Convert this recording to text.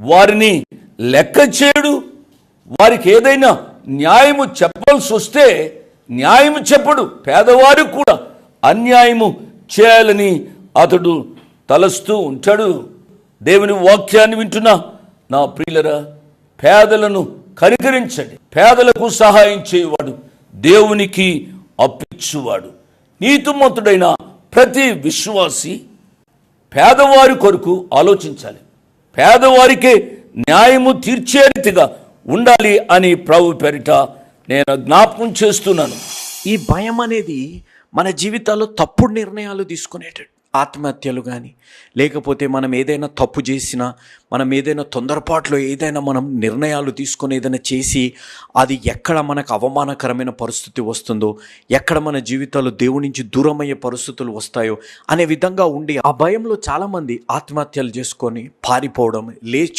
వారిని లెక్క చేయడు. వారికి ఏదైనా న్యాయము చెప్పాల్సి వస్తే న్యాయము చెప్పడు. పేదవారికి కూడా అన్యాయము చేయాలని అతడు తలస్తూ ఉంటాడు. దేవుని వాక్యాన్ని వింటున్నా నా ప్రియులరా, పేదలను కనికరించండి. పేదలకు సహాయం చేయవాడు దేవునికి అప్పిచ్చువాడు. నీతిమంతుడైన ప్రతి విశ్వాసి పేదవారి కొరకు ఆలోచించాలి. పేదవారికే న్యాయము తీర్చే రీతిగా ఉండాలి అని ప్రభు పేరిట నేను జ్ఞాపకం చేస్తున్నాను. ఈ భయం అనేది మన జీవితాల్లో తప్పుడు నిర్ణయాలు తీసుకునేటట్టు, ఆత్మహత్యలు కానీ, లేకపోతే మనం ఏదైనా తప్పు చేసినా, మనం ఏదైనా తొందరపాటులో ఏదైనా మనం నిర్ణయాలు తీసుకొని ఏదైనా చేసి అది ఎక్కడ మనకు అవమానకరమైన పరిస్థితి వస్తుందో, ఎక్కడ మన జీవితాలు దేవుడి నుంచి దూరమయ్యే పరిస్థితులు వస్తాయో అనే విధంగా ఉండి ఆ భయంలో చాలామంది ఆత్మహత్యలు చేసుకొని పారిపోవడం, లేచి